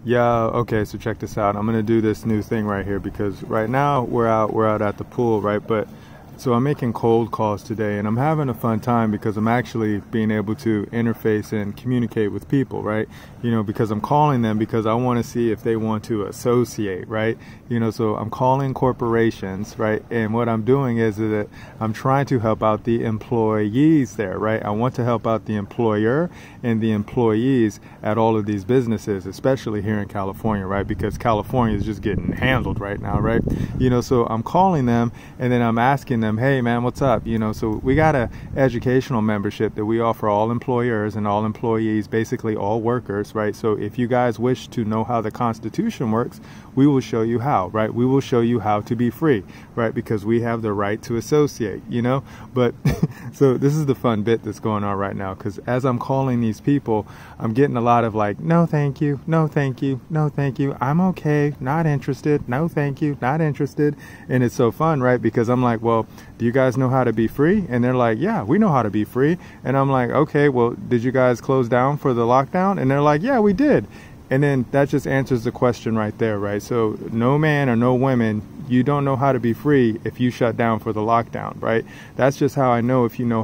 Yeah, okay, so check this out. I'm gonna do this new thing right here because right now we're out at the pool, right? But so I'm making cold calls today and I'm having a fun time because I'm actually being able to interface and communicate with people, right? You know, because I'm calling them because I want to see if they want to associate, right? You know, so I'm calling corporations, right? And what I'm doing is that I'm trying to help out the employees there, right? I want to help out the employer and the employees at all of these businesses, especially here in California, right? Because California is just getting handled right now, right? You know, so I'm calling them and then I'm asking them, hey man, what's up? You know, so we got a educational membership that we offer all employers and all employees, basically all workers, right? So if you guys wish to know how the Constitution works, we will show you how, right? We will show you how to be free, right? Because we have the right to associate, you know? But so this is the fun bit that's going on right now, because as I'm calling these people, I'm getting a lot of like, no thank you, no thank you, no thank you, I'm okay, not interested, no thank you, not interested. And it's so fun, right? Because I'm like, well, do you guys know how to be free? And they're like, yeah, we know how to be free. And I'm like, okay, well, did you guys close down for the lockdown? And they're like, yeah, we did. And then that just answers the question right there, right? So no man or no women, you don't know how to be free if you shut down for the lockdown, right? That's just how I know if you know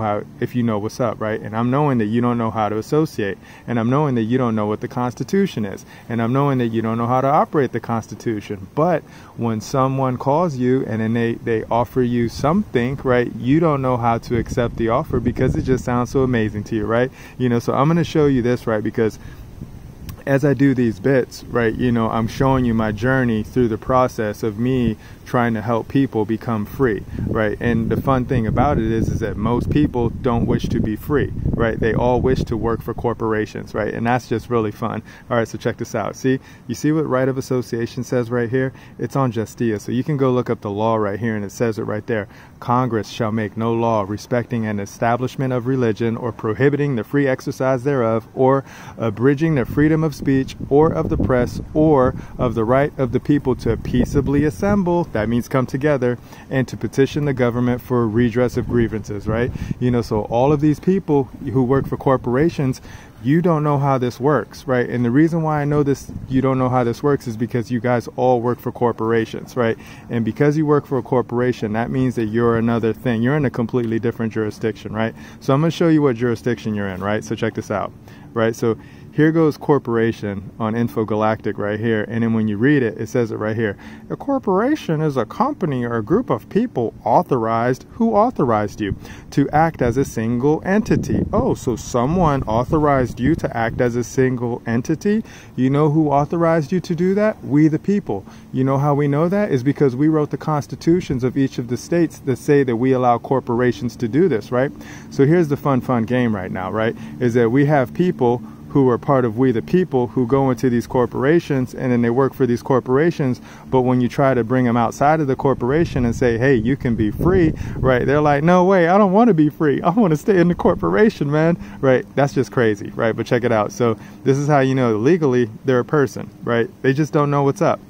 what's up, right? And I'm knowing that you don't know how to associate, and I'm knowing that you don't know what the Constitution is, and I'm knowing that you don't know how to operate the Constitution. But when someone calls you and then they offer you something, right, you don't know how to accept the offer because it just sounds so amazing to you, right? You know, so I'm going to show you this, right, because as I do these bits, right, you know, I'm showing you my journey through the process of me trying to help people become free, right? And the fun thing about it is that most people don't wish to be free, right? They all wish to work for corporations, right? And that's just really fun. All right, so check this out. See, you see what right of association says right here? It's on Justia. So you can go look up the law right here and it says it right there. Congress shall make no law respecting an establishment of religion or prohibiting the free exercise thereof or abridging the freedom of speech or of the press or of the right of the people to peaceably assemble, that means come together, and to petition the government for redress of grievances, right? You know, so all of these people who work for corporations, you don't know how this works, right? And the reason why I know this, you don't know how this works, is because you guys all work for corporations, right? And because you work for a corporation, that means that you're another thing. You're in a completely different jurisdiction, right? So I'm going to show you what jurisdiction you're in, right? So check this out, right? So here goes corporation on Infogalactic right here. And then when you read it, it says it right here. A corporation is a company or a group of people authorized. Who authorized you? To act as a single entity. Oh, so someone authorized you to act as a single entity? You know who authorized you to do that? We the people. You know how we know that? Is because we wrote the constitutions of each of the states that say that we allow corporations to do this, right? So here's the fun game right now, right? Is that we have people who are part of we the people who go into these corporations and then they work for these corporations, but when you try to bring them outside of the corporation and say, hey, you can be free, right, they're like, no way, I don't want to be free, I want to stay in the corporation, man, right? That's just crazy, right? But check it out. So this is how you know legally they're a person, right? They just don't know what's up.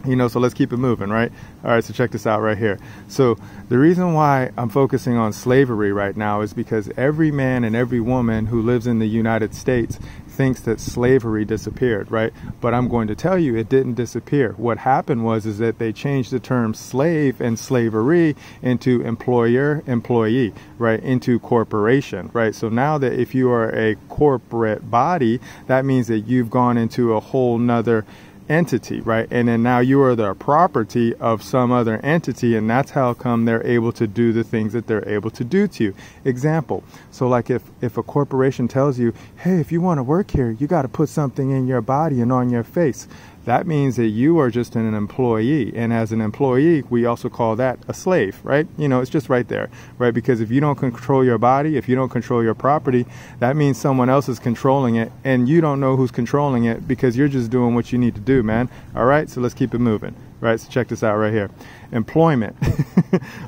You know, so let's keep it moving, right? All right, so check this out right here. So the reason why I'm focusing on slavery right now is because every man and every woman who lives in the United States thinks that slavery disappeared, right? But I'm going to tell you it didn't disappear. What happened is that they changed the term slave and slavery into employer, employee, right? Into corporation, right? So now that if you are a corporate body, that means that you've gone into a whole nother entity, right? And then now you are the property of some other entity, and that's how come they're able to do the things that they're able to do to you. Example, so like if a corporation tells you, hey, if you want to work here, you got to put something in your body and on your face. That means that you are just an employee, and as an employee, we also call that a slave, right? You know, it's just right there, right? Because if you don't control your body, if you don't control your property, that means someone else is controlling it, and you don't know who's controlling it because you're just doing what you need to do, man. All right, so let's keep it moving, right? So check this out right here. Employment.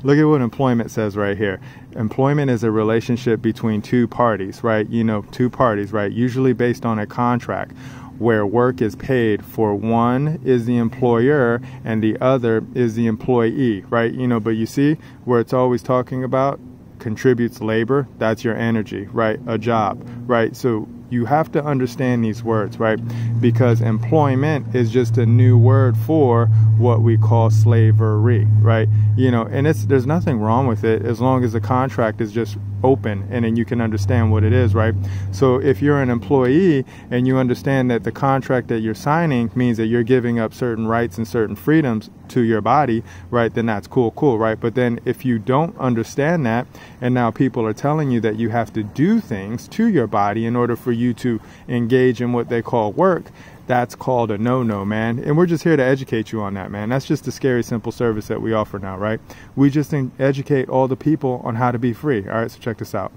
Look at what employment says right here. Employment is a relationship between two parties, right? You know, two parties, right? Usually based on a contract, where work is paid for. One is the employer and the other is the employee, right? You know, but you see where it's always talking about contributes labor, that's your energy, right? A job, right? So You have to understand these words, right? Because employment is just a new word for what we call slavery, right? And there's nothing wrong with it as long as the contract is just open and then you can understand what it is, right? So if you're an employee and you understand that the contract that you're signing means that you're giving up certain rights and certain freedoms to your body, right, then that's cool, right? But then if you don't understand that and now people are telling you that you have to do things to your body in order for you to engage in what they call work, that's called a no-no, man. And we're just here to educate you on that, man. That's just the scary, simple service that we offer now, right? We just educate all the people on how to be free. All right, so check this out.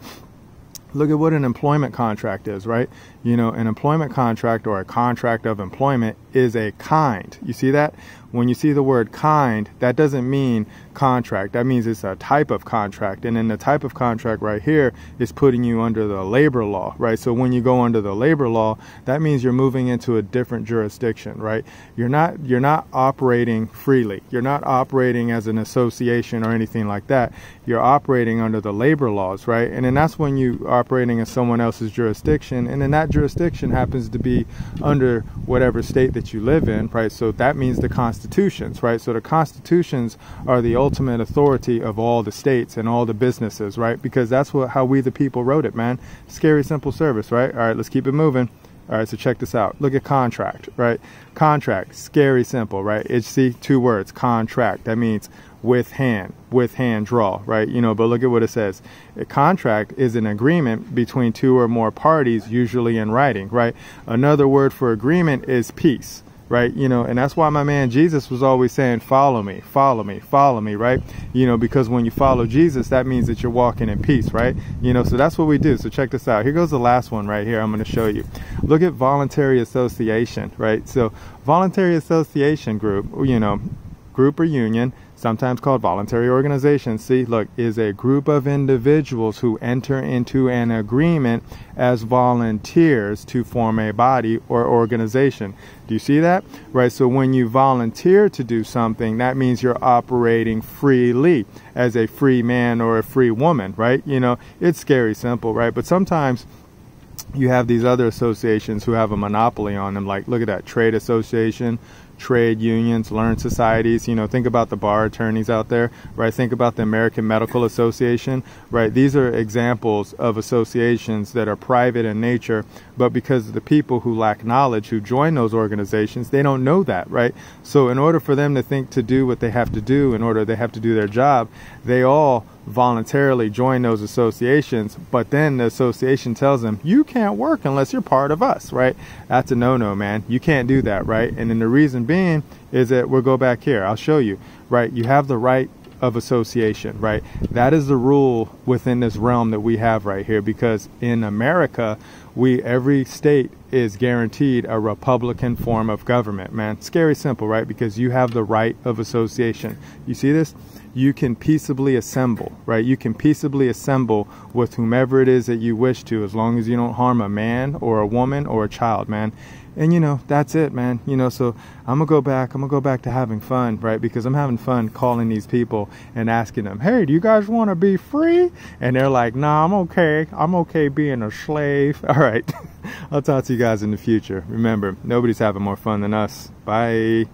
Look at what an employment contract is, right? An employment contract or a contract of employment is a kind. You see that? When you see the word kind, that doesn't mean contract. That means it's a type of contract. And then the type of contract right here is putting you under the labor law, right? So when you go under the labor law, that means you're moving into a different jurisdiction, right? You're not operating freely. You're not operating as an association or anything like that. You're operating under the labor laws, right? And then that's when you are operating in someone else's jurisdiction. And then that jurisdiction happens to be under whatever state that you live in, right? So that means the constitutions, right? So the constitutions are the ultimate authority of all the states and all the businesses, right? Because that's how we the people wrote it, man. Scary, simple service, right? All right, let's keep it moving. All right, so check this out. Look at contract, right? Contract, scary, simple, right? It's, see, 2 words, contract. That means with hand draw, right? But look at what it says. A contract is an agreement between 2 or more parties, usually in writing, right? Another word for agreement is peace, right? And that's why my man Jesus was always saying, follow me, follow me, follow me, right? Because when you follow Jesus, that means that you're walking in peace, right? So that's what we do. So check this out. Here goes the last one right here. I'm going to show you. Look at voluntary association, right? So voluntary association group, group or union, sometimes called voluntary organization, see, look, is a group of individuals who enter into an agreement as volunteers to form a body or organization. Do you see that? Right, so when you volunteer to do something, that means you're operating freely as a free man or a free woman, right? It's scary simple, right? But sometimes you have these other associations who have a monopoly on them, like look at that, trade association, trade unions, learned societies. Think about the bar attorneys out there, right? Think about the American Medical Association, right? These are examples of associations that are private in nature, but because of the people who lack knowledge who join those organizations, they don't know that, right? So in order for them to think to do what they have to do, in order they have to do their job, they all voluntarily join those associations, but then the association tells them, you can't work unless you're part of us, right? That's a no-no, man. You can't do that, right? And then the reason being is that we'll go back here. I'll show you, right? You have the right of association, right? That is the rule within this realm that we have right here, because in America, every state is guaranteed a Republican form of government, man. Scary simple, right? Because you have the right of association. You see this? You can peaceably assemble, right? You can peaceably assemble with whomever it is that you wish to, as long as you don't harm a man or a woman or a child, man. And that's it, man. So I'm gonna go back to having fun, right? Because I'm having fun calling these people and asking them, hey, do you guys want to be free? And they're like, nah, I'm okay being a slave. All right. I'll talk to you guys in the future. Remember, nobody's having more fun than us. Bye.